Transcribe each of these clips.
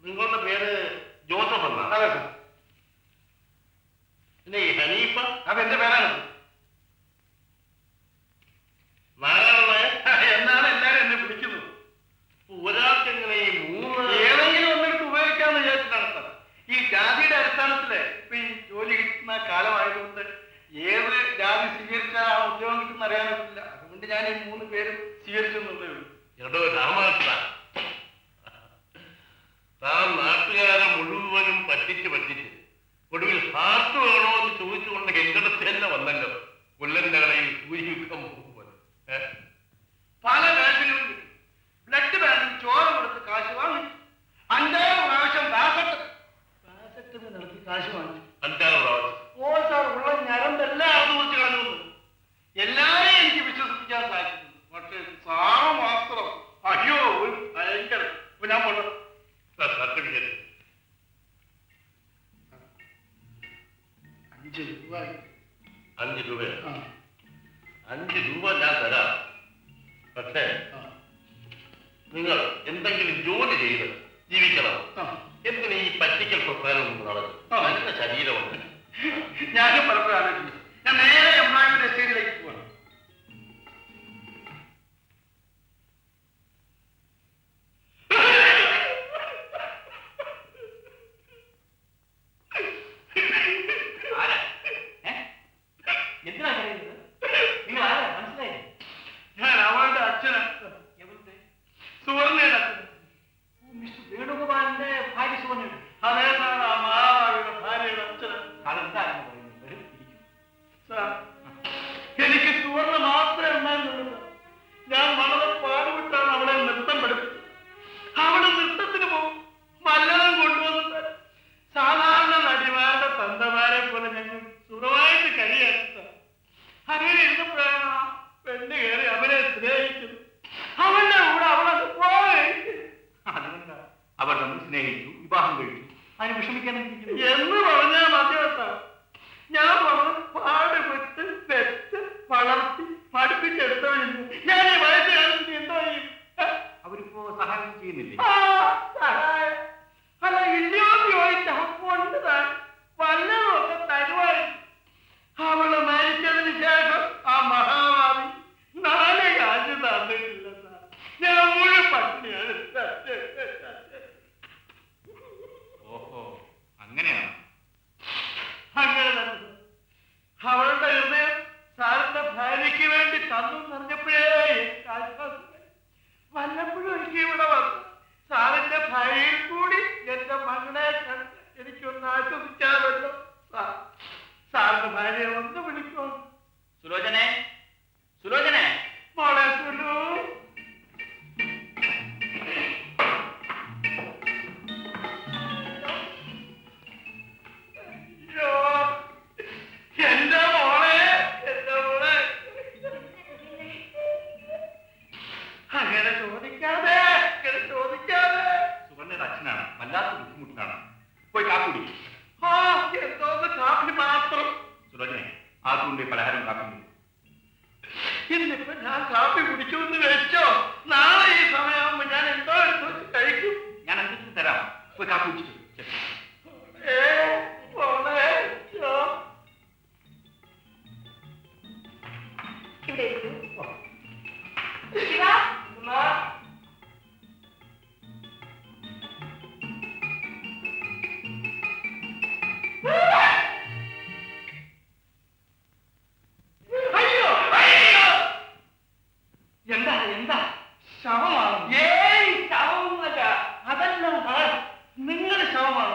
നിങ്ങളുടെ പേര് ജോസഫ് എന്നാ? അതെ സാർ. പിന്നെ ഈ ഹനീഫ? അതെന്റെ പേരാണ്. നാരായണ എന്നാണ് എല്ലാരും എന്നെ വിളിക്കുന്നത്. ഒരാൾക്ക് എങ്ങനെ ഈ മൂന്ന് ഏതെങ്കിലും ഒന്നിട്ട് ഉപയോഗിക്കാന്ന് വിചാരിച്ചിട്ടാണ് സാർ. ഈ ജാതിയുടെ അടിസ്ഥാനത്തില് ഇപ്പൊ ഈ ജോലി കിട്ടുന്ന കാലമായതുകൊണ്ട് ഏത് ജാതി സ്വീകരിച്ചാൽ ആ ഉദ്യോഗം കിട്ടുന്ന അറിയാനൊക്കില്ല. അതുകൊണ്ട് ഞാൻ ഈ 3 പേരും സ്വീകരിച്ചെന്നുള്ളേ ഉള്ളൂ. എടോ രാമകൃഷ്ണ, താൻ നാട്ടുകാരെ മുഴുവനും പറ്റിച്ച് ഒടുവിൽ ഹാർട്ട് വേണോ എന്ന് ചോദിച്ചുകൊണ്ട് എങ്കിടത്ത് തന്നെ വന്നല്ലോ. കൊല്ലന്റെ കടയിൽ ഊരി വിൽക്കാൻ പോകുമ്പോൾ പല കാശുകളും ബ്ലഡ് ബാങ്കിൽ ചോറ് കൊടുത്ത് കാശ് വാങ്ങി 5 പ്രാവശ്യം ബാസെറ്റിന് നടത്തി കാശ് വാങ്ങിച്ചു. 5 പ്രാവശ്യം? ഓ സാർ, ഉള്ള ഞരമ്പെല്ലാം അത് കുറിച്ച് കളഞ്ഞു. എല്ലാരെയും എനിക്ക് വിശ്വസിപ്പിക്കാൻ സാധിക്കുന്നു. പക്ഷേ സാറ് മാത്രം അയ്യോ ഭയങ്കര. ഞാൻ പോട്ടെ. സർട്ടിഫിക്കറ്റ് 5 രൂപ. 5 രൂപയോ? 5 രൂപ ഞാൻ തരാം. പക്ഷേ നിങ്ങൾ എന്തെങ്കിലും ജോലി ചെയ്ത് ജീവിക്കണം. എന്തിന് ഈ പറ്റിക്കൽ പ്രസ്ഥാനം നടക്കും? നല്ല ശരീരമുണ്ട്. ഞാനും പലപ്പോഴും ആലോചിക്കുന്നു. ഞാൻ നേരെ എംപ്ലോയ്മെന്റ് എസ്റ്റേറ്റിലേക്ക് പോവാണ്. എന്തിനാ പറയുന്നത്? നിങ്ങൾ ആരാ? മനസ്സിലായി? ഞാൻ അവളുടെ അച്ഛനാ. എവളുടെ? സുവർണയുടെ അച്ഛൻ. മിസ്റ്റർ വേണുഗോപാലിന്റെ ഭാര്യ സുവർണയുടെ? അതേ സാർ, ആ മഹാഭാവിയുടെ ഭാര്യയുടെ അച്ഛനാ. അതെന്താണെന്ന് പറയുന്നത്? സാർ, എനിക്ക് സുവർണ മാത്രമേ ഉണ്ടായിരുന്നുള്ളൂ. ഞാൻ വളരെ പാടുപെട്ടാണ് അവളെ നൃത്തം പഠിപ്പിച്ചത്. അവള് നൃത്തത്തിന് പോകും. മല്ലം കൊണ്ടുവന്ന് സാധാരണ നടിമാരുടെ തന്തമാരെ പോലെ ഞങ്ങൾ സുഖമായിട്ട് കഴിയാണ്. അങ്ങനെ ഇരുന്നപ്പോഴാണ് പെണ്ണ് കയറി അവരെ സ്നേഹിച്ചത്. അവന്റെ കൂടെ അവളത് പോയി. അതുകൊണ്ടാ അവർ നമ്മൾ സ്നേഹിച്ചു, വിവാഹം കഴിച്ചു. അതിന് വിഷമിക്കാൻ എന്ന് പറഞ്ഞാൽ മധ്യവസ്ഥ. ഞാൻ വളരെ പാടുപെട്ട് പെറ്റ് വളർത്തി പഠിപ്പിച്ചെടുത്തവരുന്നു. ഞാൻ ഈ വയസ്സ് കാലത്ത് എന്തോ ചെയ്യും? അവരിപ്പോ സഹായം ചെയ്യുന്നില്ലേ? സഹായം അല്ല, ഇല്ലയോ ചോദിച്ചാ കൊണ്ട് താൻ വല്ലതൊക്കെ തരുവായി. അവള് മരിച്ചതിന് ശേഷം ആ മഹാഭാവി 4 കാശ് തന്നിട്ടില്ല സാർ. ഞാൻ മുഴുവൻ പട്ടിണിയാണ്. ഓഹോ, അങ്ങനെയാണ്. അങ്ങനെ തന്നെ അവളുടെ ഹൃദയം സാറിന്റെ ഭാര്യയ്ക്ക് വേണ്ടി തന്നു നിറഞ്ഞപ്പോഴേ ആശ്വാസം. വല്ലപ്പോഴും എനിക്ക് ഇവിടെ വന്നു സാറിന്റെ ഭാര്യയിൽ കൂടി എന്റെ മകനെ കണ്ട് എനിക്കൊന്ന് ആശ്വസിക്കാമല്ലോ. സാറിന്റെ ഭാര്യയെ ഒന്ന് വിളിക്കോ. സുലോചനെ, സുലോചനെ, മോളെ സുലു. എന്റെ മോളെ, എന്റെ മോളെ. അങ്ങനെ ചോദിക്കാതെ, അങ്ങനെ ചോദിക്കാതെ. സുവർണയുടെ അച്ഛനാണ്, വല്ലാത്ത ബുദ്ധിമുട്ടിലാണ്. പോയി കാപ്പി. ആ എന്തോന്ന് കാപ്പി മാത്രം? സുലോചനെ, ആദ്യം പലഹാരം കാപ്പി. ഇന്നിപ്പോ ഞാൻ കാപ്പി കുടിക്കുമെന്ന് വെച്ചോ, നാളെ ഈ സമയമാകുമ്പോ ഞാൻ എന്തോ എടുത്ത് കഴിക്കും. ഞാൻ എന്തെങ്കിലും തരാം. പോയി കാപ്പി കുടിച്ചു. എന്താ എന്താ ശവമാണ്? ഏയ് ശവമൊന്നുമല്ല. അതല്ല, നിങ്ങളുടെ ശവമാണ്.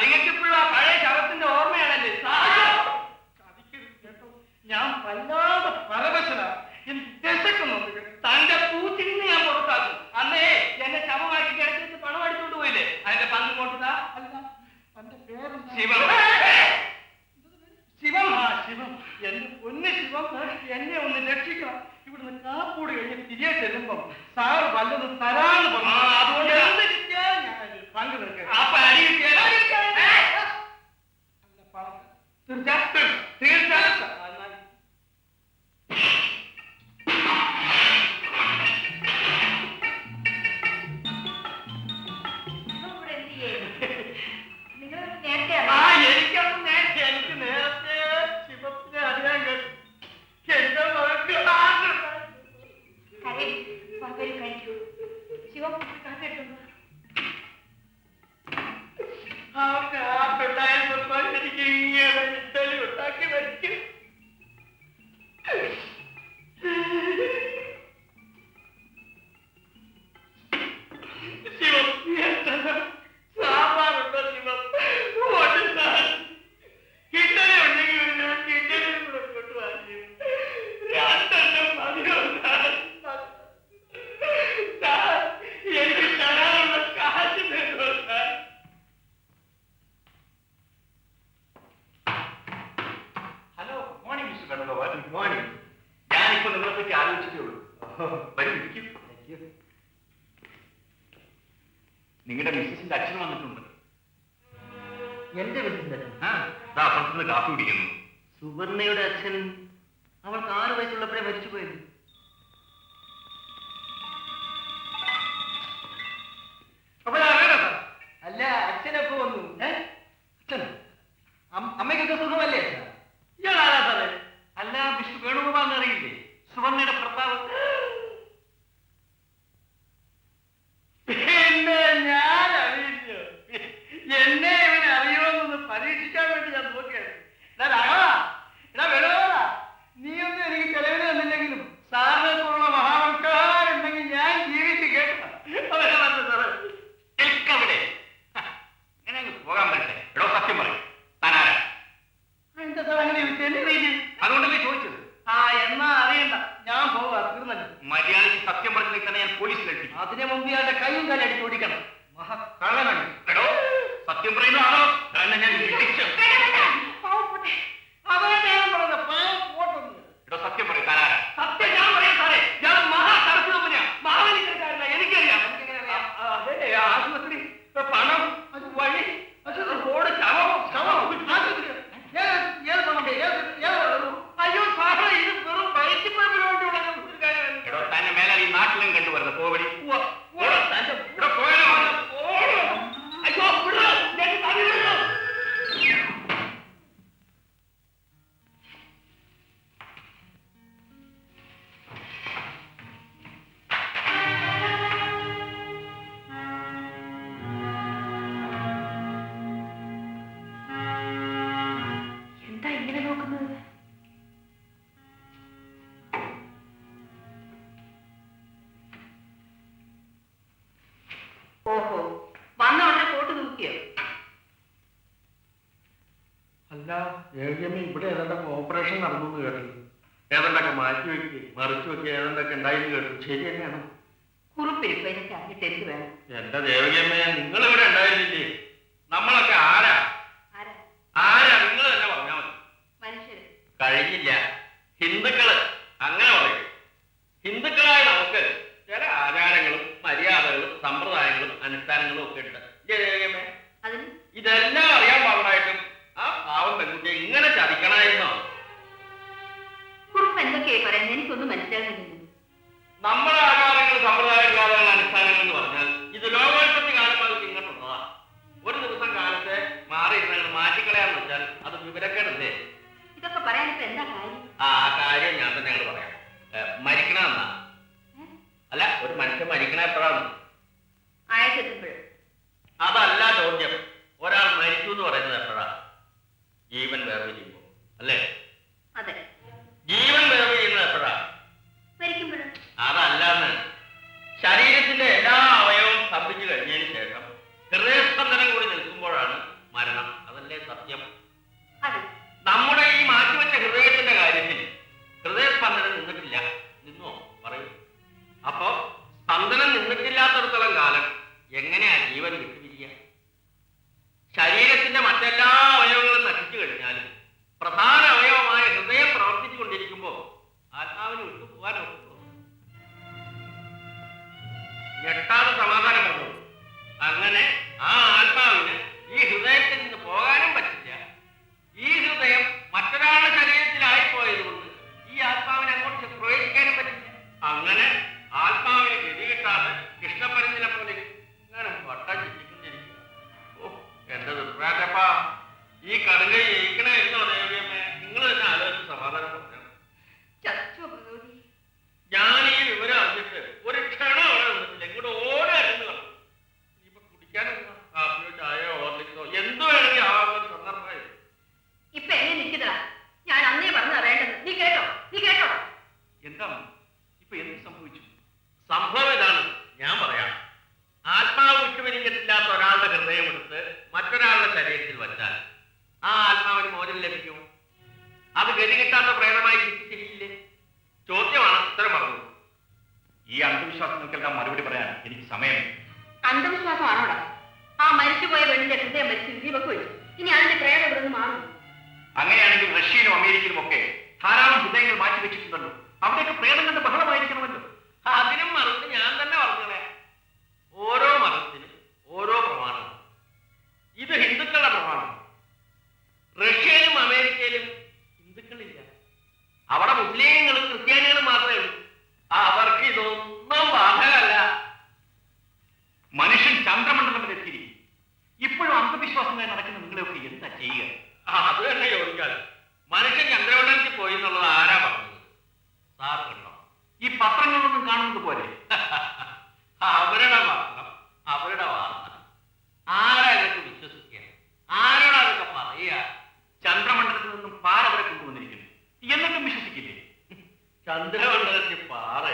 നിങ്ങൾക്ക് ഇപ്പോഴും ആ പഴയ ശവത്തിന്റെ ഓർമ്മയാണല്ലേ? കേട്ടോ, ഞാൻ വല്ലാതെ പരവശനാണ്. എനിക്ക് വിശക്കുന്നുണ്ട്. തന്റെ പൂച്ചിന് ഞാൻ പുറത്താക്കും. അന്നേ എന്നെ ശവമാക്കി കിടച്ചിട്ട് പണം അടിച്ചുകൊണ്ട് പോയില്ലേ? അതിന്റെ പങ്ക് കൊണ്ടുതാ. അല്ല, തന്റെ പേര് ശിവം. ശിവം? ആ ശിവം. എന്റെ പൊന്ന് ശിവം, എന്നെ ഒന്ന് രക്ഷിക്കണം. ഇവിടുന്ന് കാപ്പൂടി കഴിഞ്ഞ് തിരികെ ചെല്ലുമ്പം സാറ് വല്ലതും തരാന്ന് പറഞ്ഞു. അതുകൊണ്ട് എന്ത് കിട്ടിയാൽ ഞാൻ പങ്ക് നിൽക്കാം. തീർച്ചയായിട്ടും തീർച്ചയായിട്ടും വരൂ, ഇരിക്കൂ. നിങ്ങളുടെ മിസ്സിന്റെ അച്ഛൻ വന്നിട്ടുണ്ട്. എന്റെ മിസ്സിന്റെ അച്ഛൻ? അപ്പുറത്തുനിന്ന് കാപ്പി കുടിക്കുന്നു. സുവർണയുടെ അച്ഛൻ അവൾക്ക് 6 വയസ്സുള്ളപ്പോഴേ മരിച്ചുപോയത്. അല്ല, അച്ഛനൊക്കെ വന്നു. അച്ഛൻ അമ്മയ്ക്കൊക്കെ സുഖമല്ലേ? ഇയാളാരാ സാറേ? അല്ല, വിഷ്ണു വേണുഗോപാലിനെ അറിയില്ലേ? സുവർണയുടെ ഭർത്താവ്. എന്നെ ഞാൻ അറിയിച്ചു. എന്നെ ഇവനെ അറിയുമെന്നൊന്ന് പരീക്ഷിക്കാൻ വേണ്ടി ഞാൻ നോക്കിയാണ്. നീ ഒന്നും എനിക്ക് ചെലവിന് തന്നില്ലെങ്കിലും സാറിനെ പോലുള്ള മഹാവൽക്കാരുണ്ടെങ്കിൽ ഞാൻ ജീവിച്ച് കേട്ടോ. അവരെ പറഞ്ഞു സാറേ, നിൽക്കവിടെ. അങ്ങനെ അങ്ങ് പോകാൻ പറ്റേ. എടോ, സത്യം പറയും, താനാരാ? എന്താ സാർ അങ്ങനെ ചോദിച്ചത്? അതുകൊണ്ടല്ലേ ചോദിച്ചത്. എന്നാ അറിയണ്ട, ഞാൻ പോവാ, തീർന്നല്ലോ. മര്യാദയ്ക്ക് സത്യം പറഞ്ഞില്ലെങ്കിൽ തന്നെ ഞാൻ പോലീസിലെത്തി. അതിനെ മുമ്പ് ഇയാളുടെ കൈയും കാലടിച്ച് ഓടിക്കണം. മഹാകള്ളനാണ്. എടോ, സത്യം പറയുന്നതാണോ? തന്നെ ഞാൻ വിളിച്ചു. എടോ, സത്യം പറയും, താനാരാ? സത്യം ഞാൻ പറയാം സാറേ, ഞാൻ മഹാസരസ് കമ്പനിയാ, മാവേലിക്കരക്കാരനാ, എനിക്കറിയാം. അതെ, ആശുപത്രി, പണം, വഴി, റോഡ്, അയ്യോ സാറേ, ഇത് വെറും വയറ്റിപ്പഴപ്പിന് വേണ്ടിയുള്ള കാര്യം. എടോ, തന്നെ മേലെ ഈ നാട്ടിലും കണ്ടുവരുന്നത് പോവടി. അയ്യോ, എന്താ ഇങ്ങനെ നോക്കുന്നത്? ഓഹോ, വന്ന ഉടനെ കോട്ട് തൂക്കിയോ? അല്ല, ഇവിടെ ഏതാണ്ടൊക്കെ ഓപ്പറേഷൻ നടന്നു കേട്ടത്. ഏതാണ്ടൊക്കെ മാറ്റി വെക്കി മറിച്ചു വെക്കി ഏതാണ്ടൊക്കെ ഉണ്ടായിരുന്നു കേട്ടു. ശരി തന്നെയാണ്. കുറിപ്പിരിക്കും, എനിക്ക് അറിഞ്ഞിട്ട് എന്ത് വേണം? എന്റെ ദേവകിയമ്മയെ, നിങ്ങൾ ഇവിടെ ഉണ്ടായിരുന്നില്ലേ? നമ്മളൊക്കെ ആരാ? നിങ്ങൾ തന്നെ പറഞ്ഞാൽ മതി. മനുഷ്യര് കഴിഞ്ഞില്ല. ഹിന്ദുക്കള് അങ്ങനെ പറയും. ഹിന്ദുക്കളായ നമുക്ക് ചില ആചാരങ്ങളും മര്യാദകളും സമ്പ്രദായങ്ങളും അനുഷ്ഠാനങ്ങളും ഒക്കെ ഉണ്ട്. ദേവകിയമ്മേ, അതിന് ഇതെല്ലാം അറിയാൻ പാടായിട്ടും ആ പാവം പെൺകുട്ടിയെ ഇങ്ങനെ ചതിക്കണമായിരുന്നോ? കുറിപ്പ് എന്തൊക്കെയായി പറയുന്നത്? എനിക്കൊന്നും മനസ്സിലാകുന്നില്ല. നമ്മുടെ ആചാരങ്ങൾ സമ്പ്രദായങ്ങൾ അനുഷ്ഠാനങ്ങൾ എന്ന് പറഞ്ഞാൽ ഇത് ലോകോൽപ്പത്തി കാലം മുതൽ ഇങ്ങോട്ടുള്ളതാ. ഒരു ദിവസം കാലത്തെ മാറി ഇരുന്നങ്ങൾ മാറ്റിക്കളയാന്ന് വെച്ചാൽ അത് വിവരക്കേടല്ലേ? ഇതൊക്കെ പറയാൻ ഇപ്പൊ എന്താ കാര്യം? ആ കാര്യം ഞാൻ തന്നെ അങ്ങോട്ട് പറയാം. മരിക്കണമെന്നാ. അല്ല, ഒരു മനുഷ്യൻ മരിക്കണ എപ്പോഴാണ്? ആയത്തെത്തുമ്പോഴും. അതല്ല ചോദ്യം. ഒരാൾ മരിച്ചു എന്ന് പറയുന്നത് എപ്പോഴാ? ജീവൻ വേർപിരിയുമ്പോ അല്ലേ? അതെ. ജീവൻ വേർപിരിയുന്നത് എപ്പോഴാ? മരിക്കുമ്പോഴും. അതല്ലാന്ന്. ശരീരത്തിന്റെ എല്ലാ അവയവവും സ്തംഭിച്ചു കഴിഞ്ഞതിന് ശേഷം ഹൃദയസ്പന്ദനം കൂടി നിൽക്കുമ്പോഴാണ് മരണം. അതല്ലേ സത്യം? അതെ. നമ്മുടെ ഈ മാറ്റിവെച്ച ഹൃദയത്തിന്റെ കാര്യത്തിൽ ഹൃദയസ്പന്ദനം നിന്നിട്ടില്ല. നിന്നോ? പറയൂ. അപ്പോ സ്പന്ദനം നിന്നിട്ടില്ലാത്തടത്തോളം കാലം എങ്ങനെയാ ജീവൻ വിട്ടുപിരിക്കുക? ശരീരത്തിന്റെ മറ്റെല്ലാ അവയവങ്ങളും നശിച്ചു കഴിഞ്ഞാലും പ്രധാന അവയവമായ ഹൃദയം പ്രവർത്തിച്ചു കൊണ്ടിരിക്കുമ്പോ ആത്മാവിന് വിട്ടു പോകാനൊക്കെ ഞെട്ടാതെ സമാധാനം പറഞ്ഞു. അങ്ങനെ ആ ആത്മാവിന് ഈ ഹൃദയത്തിൽ നിന്ന് പോകാനും പറ്റില്ല. ഈ ഹൃദയം മറ്റൊരാളുടെ ശരീരത്തിലായിപ്പോയത് കൊണ്ട് ഈ ആത്മാവിനെ അങ്ങോട്ട് പ്രവേശിക്കാനും പറ്റില്ല. അങ്ങനെ ആത്മാവിനെ ഗതി കിട്ടാതെ കൃഷ്ണപ്പരഞ്ഞിനെ പോലെ ഇങ്ങനെ വട്ടം ചുറ്റിക്കൊണ്ടിരിക്കുക. ഓ, എന്റെ ദുർഭാഗ്യപ്പാ, ഈ കടുകை ജയിക്കണമായിരുന്നോ ദേവിയമ്മേ? നിങ്ങൾ തന്നെ ആലോചിച്ച് സമാധാനം പറഞ്ഞു. ഞാൻ ഈ വിവരം അറിഞ്ഞിട്ട് ഒരു ക്ഷണം അവിടെ നിന്നിട്ടില്ല. ഇങ്ങോട്ട് ഓടായിരുന്നു കാണും. ഇനിയിപ്പോ കുടിക്കാനെന്താ? കാപ്പിയോ ചായയോ ഓർലിക്സോ എന്ത് വേണമെങ്കിൽ ആവാൻ സന്ദർഭമായി. ഇപ്പൊ എങ്ങനെ നിൽക്കുന്നതാ? ഞാൻ അന്നേ പറഞ്ഞാ വേണ്ടത്. നീ കേട്ടോ? എന്താണ് ഇപ്പൊ എന്ത് സംഭവിച്ചു? സംഭവം ഇതാണ്, ഞാൻ പറയാം. ആത്മാവ് വിട്ടുപിരിഞ്ഞിട്ടില്ലാത്ത ഒരാളുടെ ഹൃദയം എടുത്ത് മറ്റൊരാളുടെ ശരീരത്തിൽ വച്ചാൽ ആ ആത്മാവിന് മോചനം ലഭിക്കും. അത് ഗതി കിട്ടാത്ത പ്രേതമായി ചിന്തിച്ചിരിക്കില്ലേ? ചോദ്യമാണ്, ഉത്തരം പറഞ്ഞു. ഈ അന്ധവിശ്വാസങ്ങൾക്കെല്ലാം മറുപടി പറയാൻ എനിക്ക് സമയം. അന്ധവിശ്വാസമാണോടാ? ആ മരിച്ചുപോയ പെണ്ണിന്റെ ഹൃദയം മരിച്ചു ദീപക്ക് വെച്ചു. ഇനി അതിന്റെ പ്രേതം ഇവിടെ നിന്ന് മാറും. അങ്ങനെയാണെങ്കിൽ റഷ്യയിലും അമേരിക്കയിലും ഒക്കെ ധാരാളം ഹൃദയങ്ങൾ മാറ്റിവെച്ചിട്ടുണ്ടല്ലോ. അവിടെയൊക്കെ പ്രേതം കണ്ട് ബഹളമായിരിക്കണമല്ലോ. ഈ പത്രങ്ങളിലൊന്നും കാണുന്നത് പോലെ. അവരുടെ പത്രം, അവരുടെ വാർത്ത, ആരാ ഇതൊക്കെ വിശ്വസിക്കുക? ആരോടാ അതൊക്കെ പറയുക? ചന്ദ്രമണ്ഡലത്തിൽ നിന്നും പാറ വരെ കൊണ്ടുവന്നിരിക്കുന്നു, എന്നിട്ടും വിശ്വസിക്കില്ലേ? ചന്ദ്രമണ്ഡലത്തിൽ പാറ?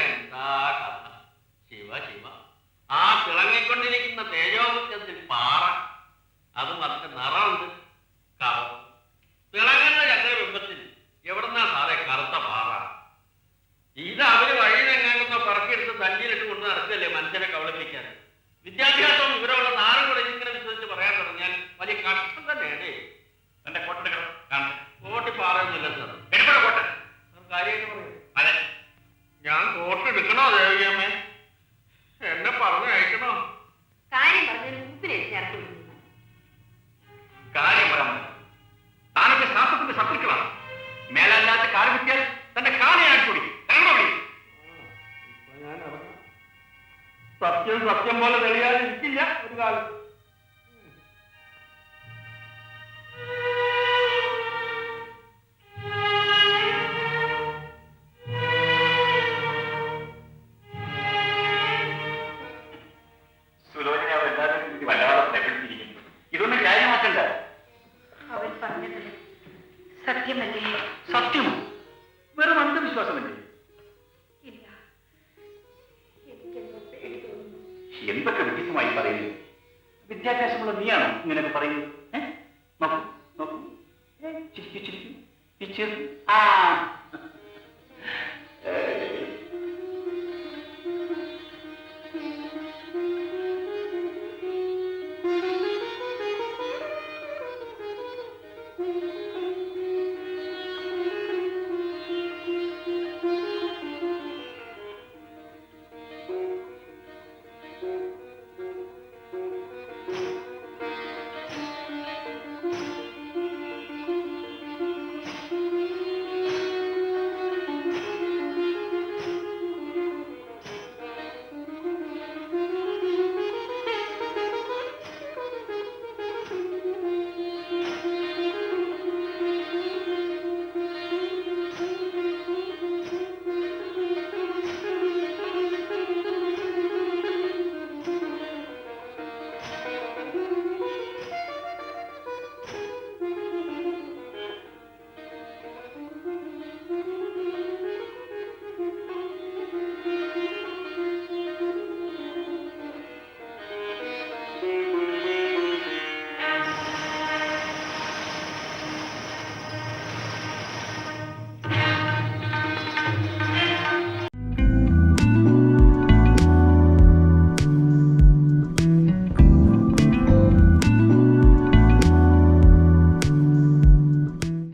എന്താ കഥ! ശിവ ശിവ, ആ തിളങ്ങിക്കൊണ്ടിരിക്കുന്ന തേജോമുഖ്യത്തിൽ പാറ, അതും അതിന്റെ നിറമുണ്ട്, കറുപ്പ്. തിളങ്ങുന്ന ചന്ദ്രബിംബത്തിൽ എവിടുന്നാ സാറേ കറുത്ത പാറ? ഇത് അവര് വഴിയിലെങ്ങാണ്ടൊക്കെ പറക്കിയെടുത്ത് തല്ലിയിലിട്ട് കൊണ്ട് നടക്കല്ലേ മനുഷ്യരെ കവളിപ്പിക്കാൻ. വിദ്യാഭ്യാസവും ഇവരുള്ള നാളും കൂടെ ഇങ്ങനെ വിശ്വസിച്ച് പറയാൻ തുടങ്ങിയാൽ വലിയ കഷ്ടം തന്നെയാണ്. എന്റെ കോട്ടെടുക്കണം കാണട്ടെ. കോട്ടി പാറയൊന്നുമില്ല സാർ. എടുക്കണോ കോട്ടെ? കാര്യമായിട്ട് പറയും. അതെ, ഞാൻ കോട്ട് എടുക്കണോ ദേവിയമ്മേ? എന്നെ പറഞ്ഞു അയക്കണോ? കാര്യം പറഞ്ഞതിന് മുമ്പിൽ ചേർത്ത് വിടുന്നു. കാര്യം പറയാൻ മതി. താനൊക്കെ ശാസ്ത്രത്തിന്റെ ശത്രുക്കളാണ്. മേലല്ലാത്ത കാല് കിട്ടിയാൽ തന്റെ കാലയാണ് കൂടി ഇറങ്ങണോ? ഞാൻ ഇറങ്ങാം. സത്യം സത്യം പോലെ തെളിയാതെ ഇരിക്കില്ല ഒരു കാലം. സുലോചന അവർ എല്ലാവരും കൂടി വല്ലാതെ പ്രകടിപ്പിച്ചിരിക്കുന്നു. ഇതൊന്നും കാര്യമാക്കണ്ട. അവർ പറഞ്ഞത് സത്യമല്ലേ? സത്യമോ? വെറും അന്ധവിശ്വാസമല്ലേ? ഇല്ല, എനിക്കെന്തോ പേടി തോന്നുന്നു. എന്തൊക്കെ വ്യത്യസ്തമായി പറയുന്നു. വിദ്യാഭ്യാസമുള്ള നീയാണോ ഇങ്ങനെയൊക്കെ പറയുന്നത്? നോക്കൂ നോക്കൂ, ചിരിക്കൂ ചിരിക്കൂ, ഈ ചെറു. ആ